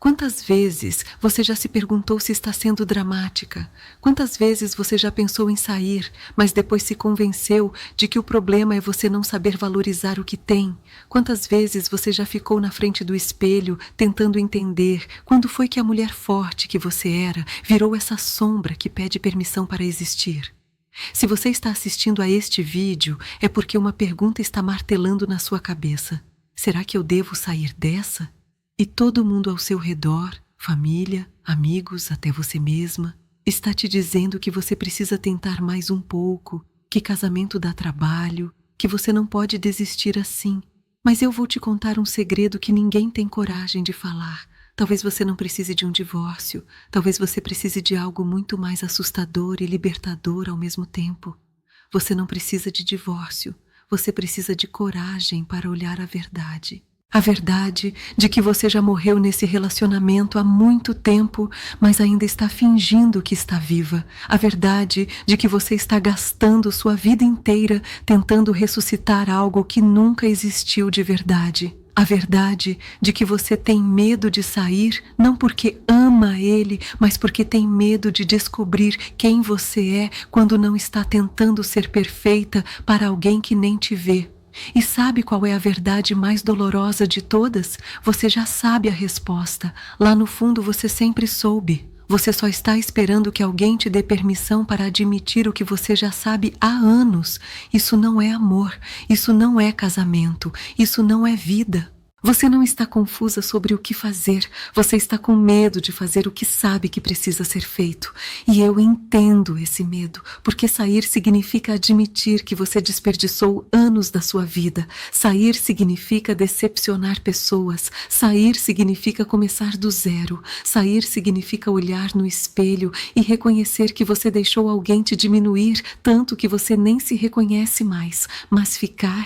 Quantas vezes você já se perguntou se está sendo dramática? Quantas vezes você já pensou em sair, mas depois se convenceu de que o problema é você não saber valorizar o que tem? Quantas vezes você já ficou na frente do espelho tentando entender quando foi que a mulher forte que você era virou essa sombra que pede permissão para existir? Se você está assistindo a este vídeo, é porque uma pergunta está martelando na sua cabeça. Será que eu devo sair dessa? E todo mundo ao seu redor, família, amigos, até você mesma, está te dizendo que você precisa tentar mais um pouco, que casamento dá trabalho, que você não pode desistir assim. Mas eu vou te contar um segredo que ninguém tem coragem de falar. Talvez você não precise de um divórcio, talvez você precise de algo muito mais assustador e libertador ao mesmo tempo. Você não precisa de divórcio, você precisa de coragem para olhar a verdade. A verdade de que você já morreu nesse relacionamento há muito tempo, mas ainda está fingindo que está viva. A verdade de que você está gastando sua vida inteira tentando ressuscitar algo que nunca existiu de verdade. A verdade de que você tem medo de sair, não porque ama ele, mas porque tem medo de descobrir quem você é quando não está tentando ser perfeita para alguém que nem te vê. E sabe qual é a verdade mais dolorosa de todas? Você já sabe a resposta. Lá no fundo você sempre soube. Você só está esperando que alguém te dê permissão para admitir o que você já sabe há anos. Isso não é amor, isso não é casamento, isso não é vida. Você não está confusa sobre o que fazer, você está com medo de fazer o que sabe que precisa ser feito. E eu entendo esse medo, porque sair significa admitir que você desperdiçou anos da sua vida. Sair significa decepcionar pessoas, sair significa começar do zero, sair significa olhar no espelho e reconhecer que você deixou alguém te diminuir tanto que você nem se reconhece mais. Mas ficar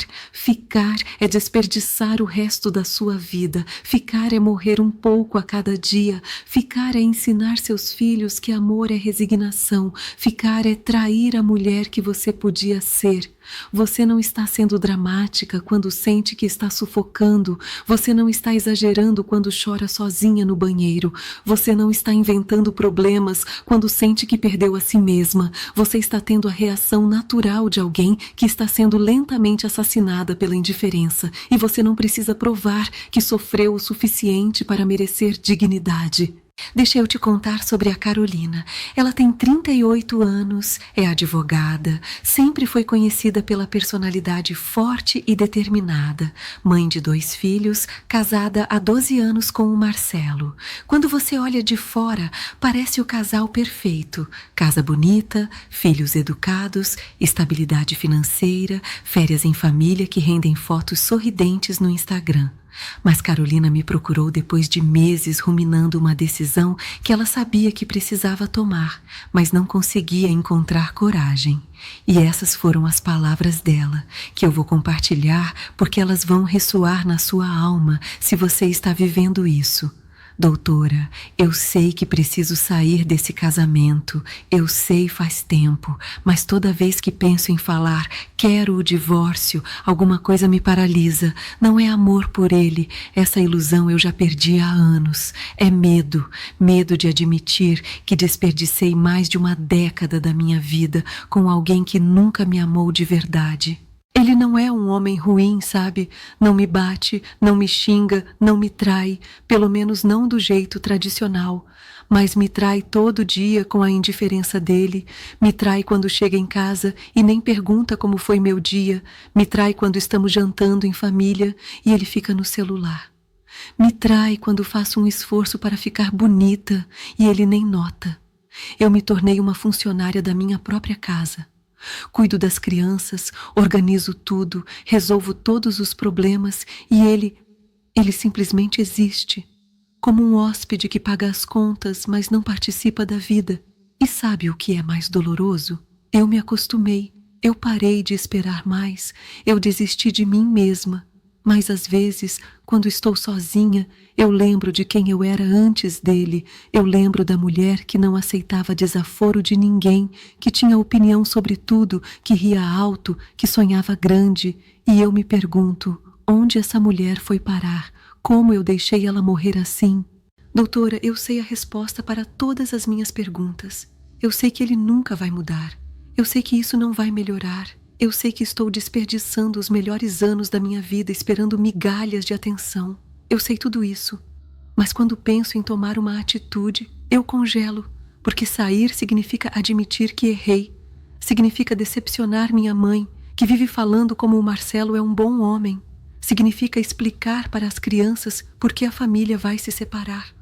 é desperdiçar o resto da sua vida. Ficar é morrer um pouco a cada dia. Ficar é ensinar seus filhos que amor é resignação. Ficar é trair a mulher que você podia ser. Você não está sendo dramática quando sente que está sufocando. Você não está exagerando quando chora sozinha no banheiro. Você não está inventando problemas quando sente que perdeu a si mesma. Você está tendo a reação natural de alguém que está sendo lentamente assassinada pela indiferença. E você não precisa provar que sofreu o suficiente para merecer dignidade. Deixa eu te contar sobre a Carolina. Ela tem 38 anos, é advogada, sempre foi conhecida pela personalidade forte e determinada, mãe de 2 filhos, casada há 12 anos com o Marcelo. Quando você olha de fora, parece o casal perfeito. Casa bonita, filhos educados, estabilidade financeira, férias em família que rendem fotos sorridentes no Instagram. Mas Carolina me procurou depois de meses ruminando uma decisão que ela sabia que precisava tomar, mas não conseguia encontrar coragem. E essas foram as palavras dela, que eu vou compartilhar porque elas vão ressoar na sua alma se você está vivendo isso. Doutora, eu sei que preciso sair desse casamento, eu sei faz tempo, mas toda vez que penso em falar, quero o divórcio, alguma coisa me paralisa. Não é amor por ele, essa ilusão eu já perdi há anos. É medo, medo de admitir que desperdicei mais de uma década da minha vida com alguém que nunca me amou de verdade. Ele não é um homem ruim, sabe? Não me bate, não me xinga, não me trai, pelo menos não do jeito tradicional. Mas me trai todo dia com a indiferença dele, me trai quando chega em casa e nem pergunta como foi meu dia, me trai quando estamos jantando em família e ele fica no celular. Me trai quando faço um esforço para ficar bonita e ele nem nota. Eu me tornei uma funcionária da minha própria casa. Cuido das crianças, organizo tudo, resolvo todos os problemas e ele simplesmente existe, como um hóspede que paga as contas, mas não participa da vida. E sabe o que é mais doloroso? Eu me acostumei, eu parei de esperar mais, eu desisti de mim mesma. Mas às vezes, quando estou sozinha, eu lembro de quem eu era antes dele. Eu lembro da mulher que não aceitava desaforo de ninguém, que tinha opinião sobre tudo, que ria alto, que sonhava grande. E eu me pergunto, onde essa mulher foi parar? Como eu deixei ela morrer assim? Doutora, eu sei a resposta para todas as minhas perguntas. Eu sei que ele nunca vai mudar. Eu sei que isso não vai melhorar. Eu sei que estou desperdiçando os melhores anos da minha vida esperando migalhas de atenção. Eu sei tudo isso. Mas quando penso em tomar uma atitude, eu congelo, porque sair significa admitir que errei. Significa decepcionar minha mãe, que vive falando como o Marcelo é um bom homem. Significa explicar para as crianças por que a família vai se separar.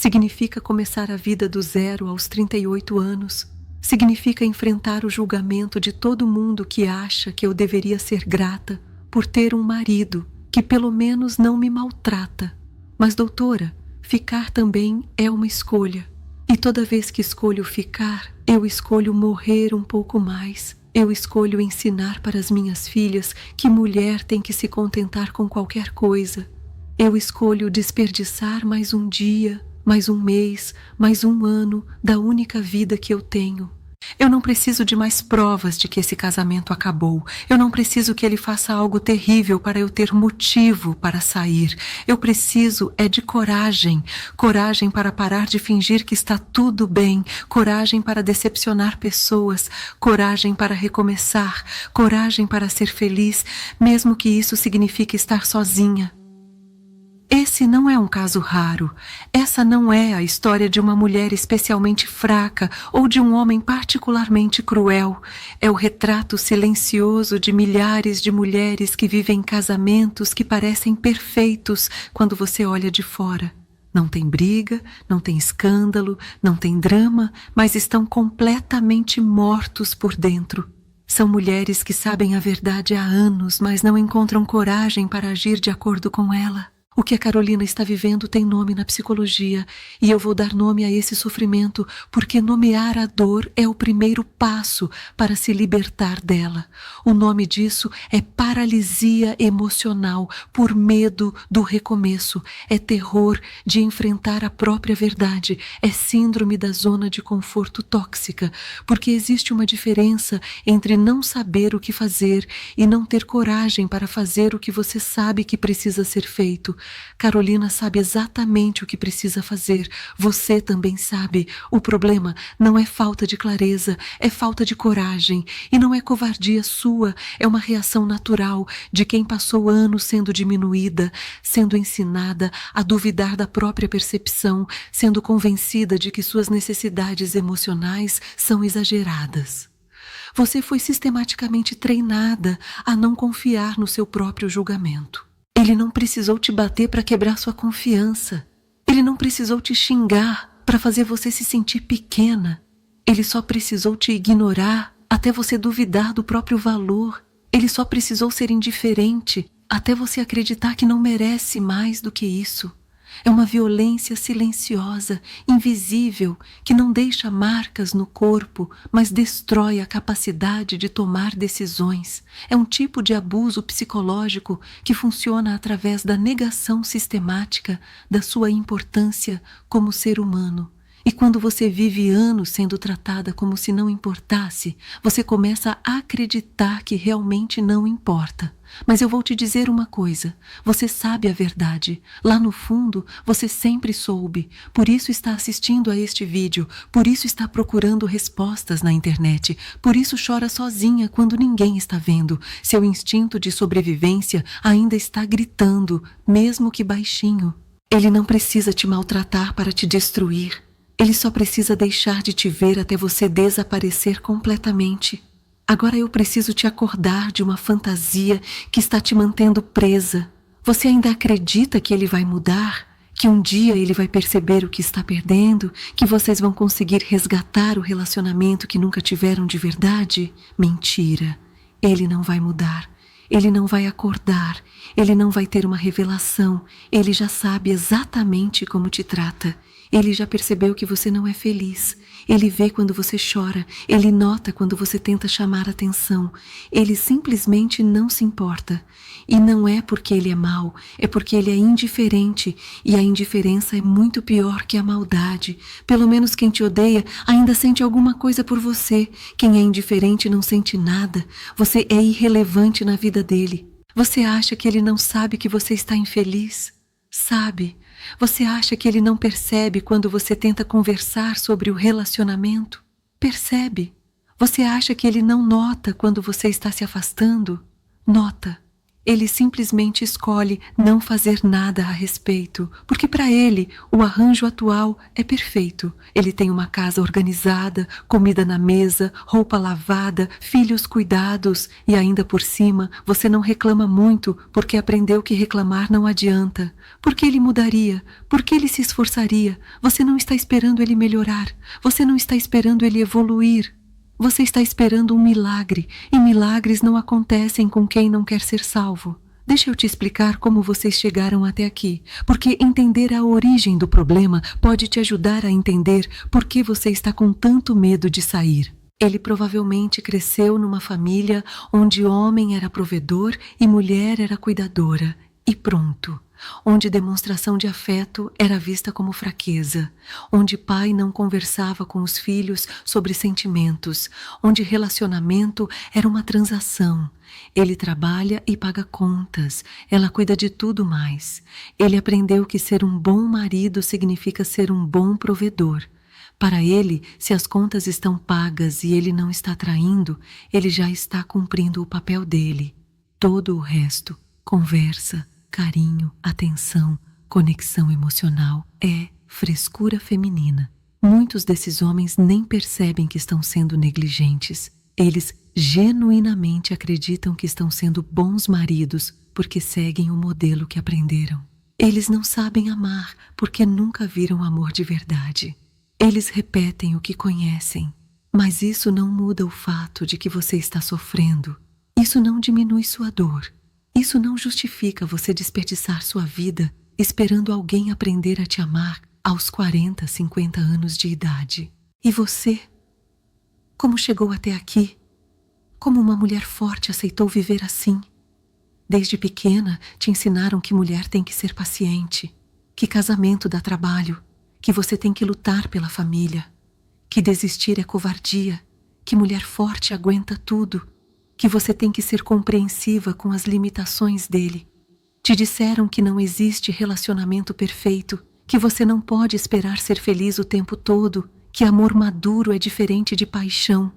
Significa começar a vida do zero aos 38 anos. Significa enfrentar o julgamento de todo mundo que acha que eu deveria ser grata por ter um marido que pelo menos não me maltrata. Mas, doutora, ficar também é uma escolha. E toda vez que escolho ficar, eu escolho morrer um pouco mais. Eu escolho ensinar para as minhas filhas que mulher tem que se contentar com qualquer coisa. Eu escolho desperdiçar mais um dia, mais um mês, mais um ano da única vida que eu tenho. Eu não preciso de mais provas de que esse casamento acabou. Eu não preciso que ele faça algo terrível para eu ter motivo para sair. Eu preciso é de coragem. Coragem para parar de fingir que está tudo bem. Coragem para decepcionar pessoas. Coragem para recomeçar. Coragem para ser feliz, mesmo que isso signifique estar sozinha. Esse não é um caso raro. Essa não é a história de uma mulher especialmente fraca ou de um homem particularmente cruel. É o retrato silencioso de milhares de mulheres que vivem casamentos que parecem perfeitos quando você olha de fora. Não tem briga, não tem escândalo, não tem drama, mas estão completamente mortos por dentro. São mulheres que sabem a verdade há anos, mas não encontram coragem para agir de acordo com ela. O que a Carolina está vivendo tem nome na psicologia, e eu vou dar nome a esse sofrimento, porque nomear a dor é o primeiro passo para se libertar dela. O nome disso é paralisia emocional, por medo do recomeço, é terror de enfrentar a própria verdade, é síndrome da zona de conforto tóxica, porque existe uma diferença entre não saber o que fazer e não ter coragem para fazer o que você sabe que precisa ser feito. Carolina sabe exatamente o que precisa fazer. Você também sabe. O problema não é falta de clareza, é falta de coragem. E não é covardia sua, é uma reação natural de quem passou anos sendo diminuída, sendo ensinada a duvidar da própria percepção, sendo convencida de que suas necessidades emocionais são exageradas. Você foi sistematicamente treinada a não confiar no seu próprio julgamento. Ele não precisou te bater para quebrar sua confiança. Ele não precisou te xingar para fazer você se sentir pequena. Ele só precisou te ignorar até você duvidar do próprio valor. Ele só precisou ser indiferente até você acreditar que não merece mais do que isso. É uma violência silenciosa, invisível, que não deixa marcas no corpo, mas destrói a capacidade de tomar decisões. É um tipo de abuso psicológico que funciona através da negação sistemática da sua importância como ser humano. E quando você vive anos sendo tratada como se não importasse, você começa a acreditar que realmente não importa. Mas eu vou te dizer uma coisa, você sabe a verdade. Lá no fundo, você sempre soube. Por isso está assistindo a este vídeo, por isso está procurando respostas na internet, por isso chora sozinha quando ninguém está vendo. Seu instinto de sobrevivência ainda está gritando, mesmo que baixinho. Ele não precisa te maltratar para te destruir. Ele só precisa deixar de te ver até você desaparecer completamente. Agora eu preciso te acordar de uma fantasia que está te mantendo presa. Você ainda acredita que ele vai mudar? Que um dia ele vai perceber o que está perdendo? Que vocês vão conseguir resgatar o relacionamento que nunca tiveram de verdade? Mentira. Ele não vai mudar. Ele não vai acordar. Ele não vai ter uma revelação. Ele já sabe exatamente como te trata. Ele já percebeu que você não é feliz. Ele vê quando você chora. Ele nota quando você tenta chamar atenção. Ele simplesmente não se importa. E não é porque ele é mau, é porque ele é indiferente. E a indiferença é muito pior que a maldade. Pelo menos quem te odeia ainda sente alguma coisa por você. Quem é indiferente não sente nada. Você é irrelevante na vida dele. Você acha que ele não sabe que você está infeliz? Sabe. Você acha que ele não percebe quando você tenta conversar sobre o relacionamento? Percebe. Você acha que ele não nota quando você está se afastando? Nota. Ele simplesmente escolhe não fazer nada a respeito, porque para ele o arranjo atual é perfeito. Ele tem uma casa organizada, comida na mesa, roupa lavada, filhos cuidados e ainda por cima você não reclama muito porque aprendeu que reclamar não adianta. Por que ele mudaria? Por que ele se esforçaria? Você não está esperando ele melhorar. Você não está esperando ele evoluir. Você está esperando um milagre, e milagres não acontecem com quem não quer ser salvo. Deixa eu te explicar como vocês chegaram até aqui, porque entender a origem do problema pode te ajudar a entender por que você está com tanto medo de sair. Ele provavelmente cresceu numa família onde homem era provedor e mulher era cuidadora, e pronto. Onde demonstração de afeto era vista como fraqueza, onde pai não conversava com os filhos sobre sentimentos, onde relacionamento era uma transação. Ele trabalha e paga contas, ela cuida de tudo mais. Ele aprendeu que ser um bom marido significa ser um bom provedor. Para ele, se as contas estão pagas e ele não está traindo, ele já está cumprindo o papel dele. Todo o resto, conversa, carinho, atenção, conexão emocional, é frescura feminina. Muitos desses homens nem percebem que estão sendo negligentes. Eles genuinamente acreditam que estão sendo bons maridos porque seguem o modelo que aprenderam. Eles não sabem amar porque nunca viram amor de verdade. Eles repetem o que conhecem, mas isso não muda o fato de que você está sofrendo. Isso não diminui sua dor. Isso não justifica você desperdiçar sua vida esperando alguém aprender a te amar aos 40, 50 anos de idade. E você? Como chegou até aqui? Como uma mulher forte aceitou viver assim? Desde pequena te ensinaram que mulher tem que ser paciente, que casamento dá trabalho, que você tem que lutar pela família, que desistir é covardia, que mulher forte aguenta tudo, que você tem que ser compreensiva com as limitações dele. Te disseram que não existe relacionamento perfeito, que você não pode esperar ser feliz o tempo todo, que amor maduro é diferente de paixão.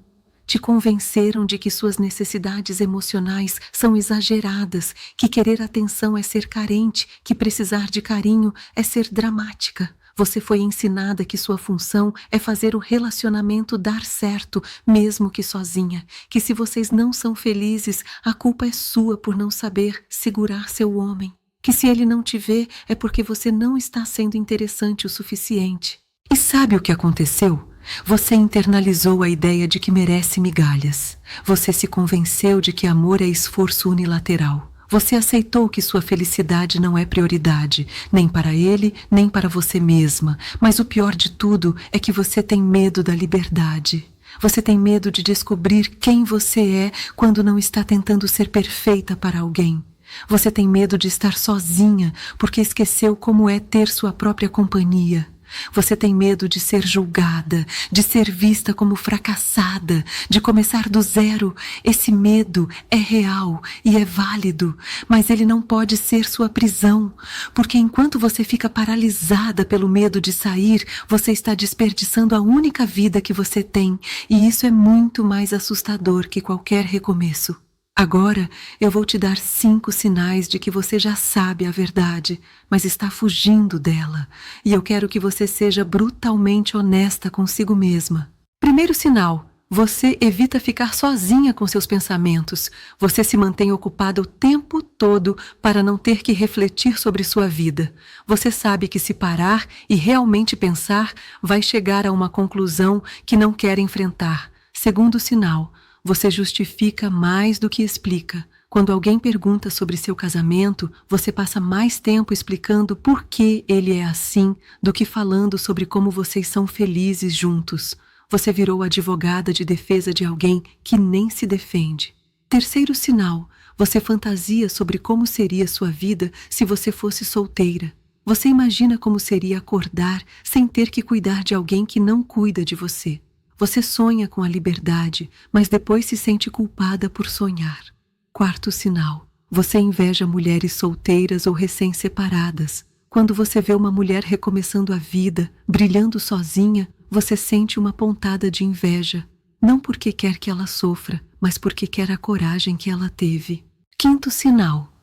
Te convenceram de que suas necessidades emocionais são exageradas, que querer atenção é ser carente, que precisar de carinho é ser dramática. Você foi ensinada que sua função é fazer o relacionamento dar certo, mesmo que sozinha, que se vocês não são felizes, a culpa é sua por não saber segurar seu homem, que se ele não te vê é porque você não está sendo interessante o suficiente. E sabe o que aconteceu? Você internalizou a ideia de que merece migalhas. Você se convenceu de que amor é esforço unilateral. Você aceitou que sua felicidade não é prioridade, nem para ele, nem para você mesma. Mas o pior de tudo é que você tem medo da liberdade. Você tem medo de descobrir quem você é quando não está tentando ser perfeita para alguém. Você tem medo de estar sozinha porque esqueceu como é ter sua própria companhia. Você tem medo de ser julgada, de ser vista como fracassada, de começar do zero. Esse medo é real e é válido, mas ele não pode ser sua prisão, porque enquanto você fica paralisada pelo medo de sair, você está desperdiçando a única vida que você tem, e isso é muito mais assustador que qualquer recomeço. Agora eu vou te dar 5 sinais de que você já sabe a verdade, mas está fugindo dela. E eu quero que você seja brutalmente honesta consigo mesma. Primeiro sinal: você evita ficar sozinha com seus pensamentos. Você se mantém ocupada o tempo todo para não ter que refletir sobre sua vida. Você sabe que se parar e realmente pensar, vai chegar a uma conclusão que não quer enfrentar. Segundo sinal: você justifica mais do que explica. Quando alguém pergunta sobre seu casamento, você passa mais tempo explicando por que ele é assim do que falando sobre como vocês são felizes juntos. Você virou advogada de defesa de alguém que nem se defende. Terceiro sinal: você fantasia sobre como seria sua vida se você fosse solteira. Você imagina como seria acordar sem ter que cuidar de alguém que não cuida de você. Você sonha com a liberdade, mas depois se sente culpada por sonhar. Quarto sinal: você inveja mulheres solteiras ou recém-separadas. Quando você vê uma mulher recomeçando a vida, brilhando sozinha, você sente uma pontada de inveja. Não porque quer que ela sofra, mas porque quer a coragem que ela teve. Quinto sinal.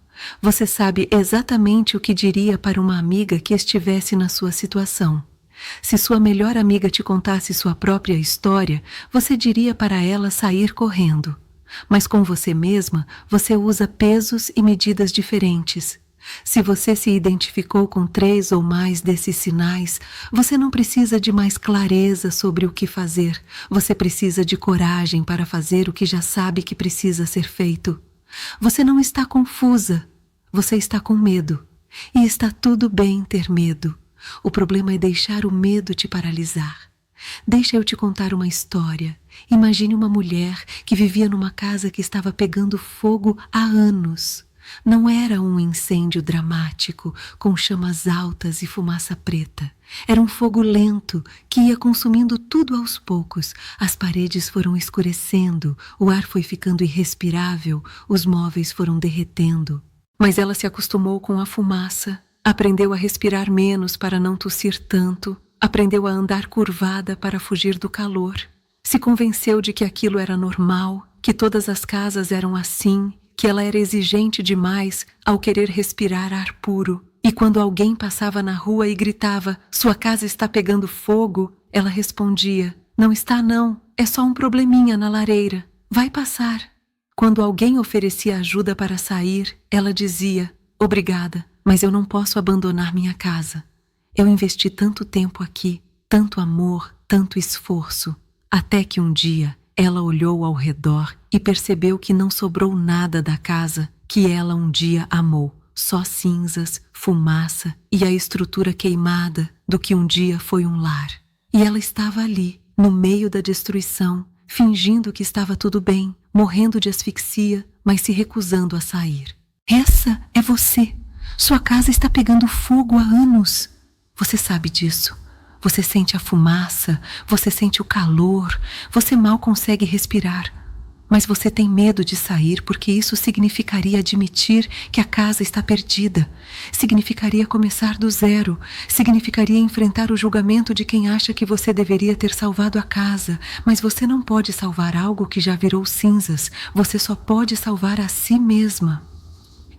Você sabe exatamente o que diria para uma amiga que estivesse na sua situação. Se sua melhor amiga te contasse sua própria história, você diria para ela sair correndo. Mas com você mesma, você usa pesos e medidas diferentes. Se você se identificou com 3 ou mais desses sinais, você não precisa de mais clareza sobre o que fazer. Você precisa de coragem para fazer o que já sabe que precisa ser feito. Você não está confusa, você está com medo. E está tudo bem ter medo. O problema é deixar o medo te paralisar. Deixa eu te contar uma história. Imagine uma mulher que vivia numa casa que estava pegando fogo há anos. Não era um incêndio dramático, com chamas altas e fumaça preta. Era um fogo lento, que ia consumindo tudo aos poucos. As paredes foram escurecendo, o ar foi ficando irrespirável, os móveis foram derretendo. Mas ela se acostumou com a fumaça, aprendeu a respirar menos para não tossir tanto, aprendeu a andar curvada para fugir do calor. Se convenceu de que aquilo era normal, que todas as casas eram assim, que ela era exigente demais ao querer respirar ar puro. E quando alguém passava na rua e gritava, "Sua casa está pegando fogo", ela respondia, "Não está não, é só um probleminha na lareira, vai passar". Quando alguém oferecia ajuda para sair, ela dizia, "Obrigada, mas eu não posso abandonar minha casa. Eu investi tanto tempo aqui, tanto amor, tanto esforço", até que um dia ela olhou ao redor e percebeu que não sobrou nada da casa que ela um dia amou. Só cinzas, fumaça e a estrutura queimada do que um dia foi um lar. E ela estava ali, no meio da destruição, fingindo que estava tudo bem, morrendo de asfixia, mas se recusando a sair. Essa é você. Sua casa está pegando fogo há anos. Você sabe disso. Você sente a fumaça, você sente o calor, você mal consegue respirar. Mas você tem medo de sair porque isso significaria admitir que a casa está perdida. Significaria começar do zero. Significaria enfrentar o julgamento de quem acha que você deveria ter salvado a casa. Mas você não pode salvar algo que já virou cinzas. Você só pode salvar a si mesma.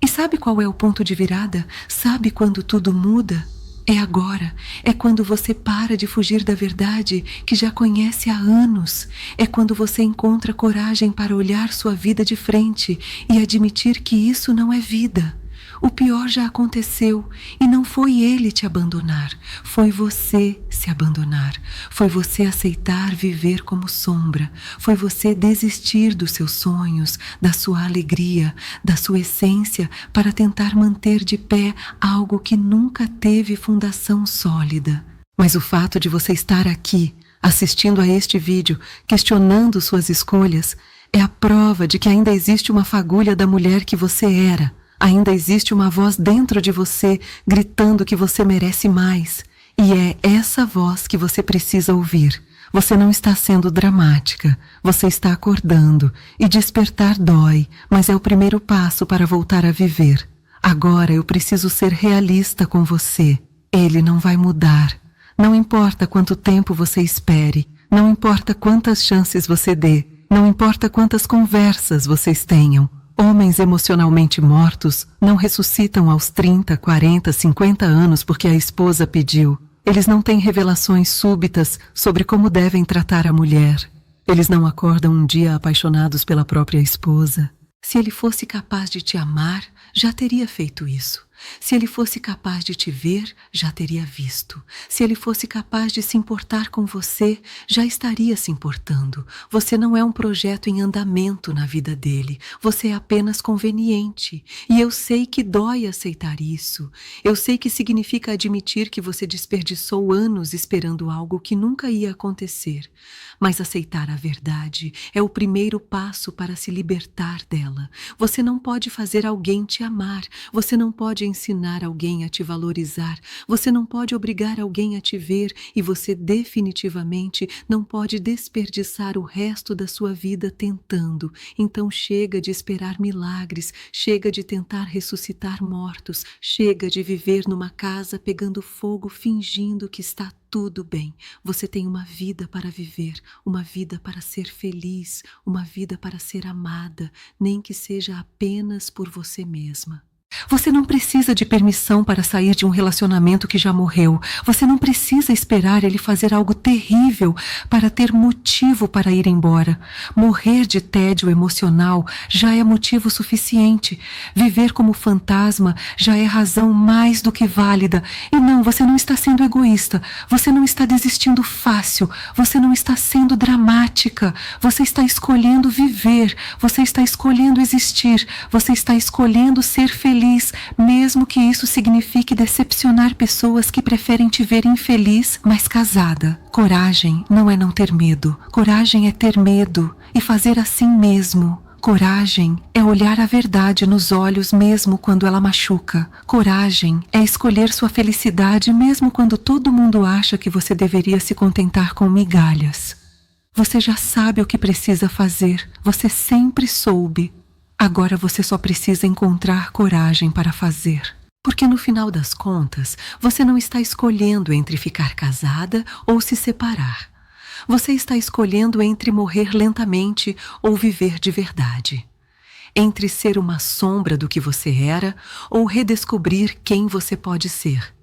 E sabe qual é o ponto de virada? Sabe quando tudo muda? É agora, é quando você para de fugir da verdade que já conhece há anos. É quando você encontra coragem para olhar sua vida de frente e admitir que isso não é vida. O pior já aconteceu e não foi ele te abandonar, foi você se abandonar. Foi você aceitar viver como sombra, foi você desistir dos seus sonhos, da sua alegria, da sua essência para tentar manter de pé algo que nunca teve fundação sólida. Mas o fato de você estar aqui, assistindo a este vídeo, questionando suas escolhas, é a prova de que ainda existe uma fagulha da mulher que você era. Ainda existe uma voz dentro de você gritando que você merece mais. E é essa voz que você precisa ouvir. Você não está sendo dramática. Você está acordando. E despertar dói, mas é o primeiro passo para voltar a viver. Agora eu preciso ser realista com você. Ele não vai mudar. Não importa quanto tempo você espere. Não importa quantas chances você dê. Não importa quantas conversas vocês tenham. Homens emocionalmente mortos não ressuscitam aos 30, 40, 50 anos porque a esposa pediu. Eles não têm revelações súbitas sobre como devem tratar a mulher. Eles não acordam um dia apaixonados pela própria esposa. Se ele fosse capaz de te amar, já teria feito isso. Se ele fosse capaz de te ver, já teria visto. Se ele fosse capaz de se importar com você, já estaria se importando. Você não é um projeto em andamento na vida dele. Você é apenas conveniente. E eu sei que dói aceitar isso. Eu sei que significa admitir que você desperdiçou anos esperando algo que nunca ia acontecer. Mas aceitar a verdade é o primeiro passo para se libertar dela. Você não pode fazer alguém te amar, você não pode ensinar alguém a te valorizar, você não pode obrigar alguém a te ver e você definitivamente não pode desperdiçar o resto da sua vida tentando. Então chega de esperar milagres, chega de tentar ressuscitar mortos, chega de viver numa casa pegando fogo fingindo que está tudo bem. Você tem uma vida para viver, uma vida para ser feliz, uma vida para ser amada, nem que seja apenas por você mesma. Você não precisa de permissão para sair de um relacionamento que já morreu. Você não precisa esperar ele fazer algo terrível para ter motivo para ir embora. Morrer de tédio emocional já é motivo suficiente. Viver como fantasma já é razão mais do que válida. E não, você não está sendo egoísta. Você não está desistindo fácil. Você não está sendo dramática. Você está escolhendo viver. Você está escolhendo existir. Você está escolhendo ser feliz, mesmo que isso signifique decepcionar pessoas que preferem te ver infeliz, mas casada. Coragem não é não ter medo. Coragem é ter medo e fazer assim mesmo. Coragem é olhar a verdade nos olhos mesmo quando ela machuca. Coragem é escolher sua felicidade mesmo quando todo mundo acha que você deveria se contentar com migalhas. Você já sabe o que precisa fazer. Você sempre soube. Agora você só precisa encontrar coragem para fazer. Porque no final das contas, você não está escolhendo entre ficar casada ou se separar. Você está escolhendo entre morrer lentamente ou viver de verdade. Entre ser uma sombra do que você era ou redescobrir quem você pode ser.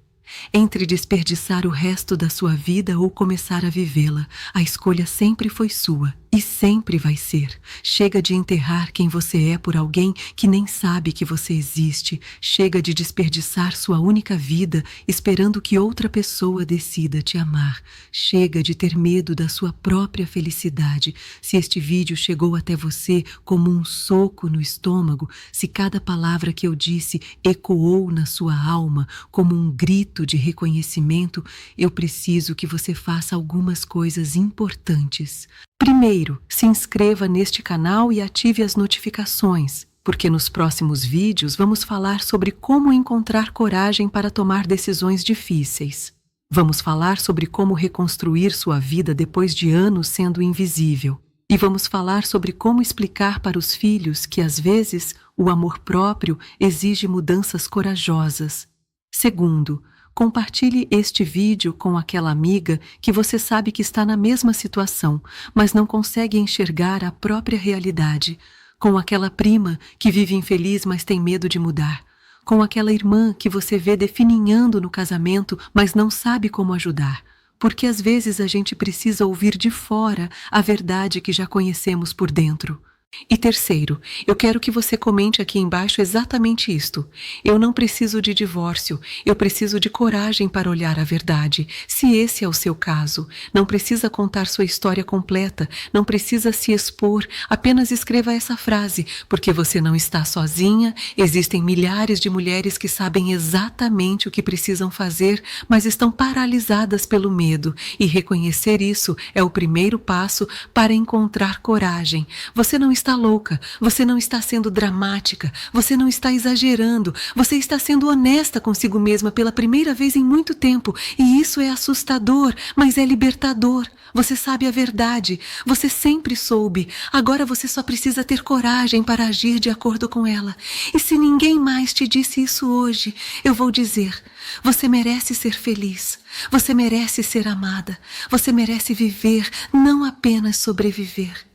Entre desperdiçar o resto da sua vida ou começar a vivê-la, a escolha sempre foi sua e sempre vai ser. Chega de enterrar quem você é por alguém que nem sabe que você existe. Chega de desperdiçar sua única vida esperando que outra pessoa decida te amar. Chega de ter medo da sua própria felicidade. Se este vídeo chegou até você como um soco no estômago, se cada palavra que eu disse ecoou na sua alma como um grito de reconhecimento, eu preciso que você faça algumas coisas importantes. Primeiro, se inscreva neste canal e ative as notificações, porque nos próximos vídeos vamos falar sobre como encontrar coragem para tomar decisões difíceis. Vamos falar sobre como reconstruir sua vida depois de anos sendo invisível. E vamos falar sobre como explicar para os filhos que, às vezes, o amor próprio exige mudanças corajosas. Segundo, compartilhe este vídeo com aquela amiga que você sabe que está na mesma situação, mas não consegue enxergar a própria realidade. Com aquela prima que vive infeliz, mas tem medo de mudar. Com aquela irmã que você vê definhando no casamento, mas não sabe como ajudar. Porque às vezes a gente precisa ouvir de fora a verdade que já conhecemos por dentro. E terceiro, eu quero que você comente aqui embaixo exatamente isto. Eu não preciso de divórcio, eu preciso de coragem para olhar a verdade. Se esse é o seu caso, não precisa contar sua história completa, não precisa se expor, apenas escreva essa frase, porque você não está sozinha, existem milhares de mulheres que sabem exatamente o que precisam fazer, mas estão paralisadas pelo medo, e reconhecer isso é o primeiro passo para encontrar coragem. Você não está louca, você não está sendo dramática, você não está exagerando, você está sendo honesta consigo mesma pela primeira vez em muito tempo, e isso é assustador, mas é libertador. Você sabe a verdade, você sempre soube, agora você só precisa ter coragem para agir de acordo com ela. E se ninguém mais te disse isso hoje, eu vou dizer: você merece ser feliz, você merece ser amada, você merece viver, não apenas sobreviver.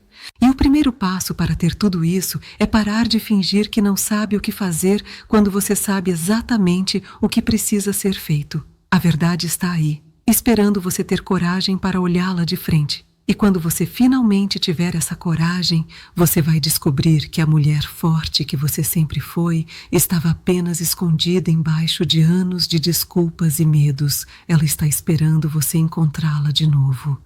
E o primeiro passo para ter tudo isso é parar de fingir que não sabe o que fazer quando você sabe exatamente o que precisa ser feito. A verdade está aí, esperando você ter coragem para olhá-la de frente. E quando você finalmente tiver essa coragem, você vai descobrir que a mulher forte que você sempre foi estava apenas escondida embaixo de anos de desculpas e medos. Ela está esperando você encontrá-la de novo.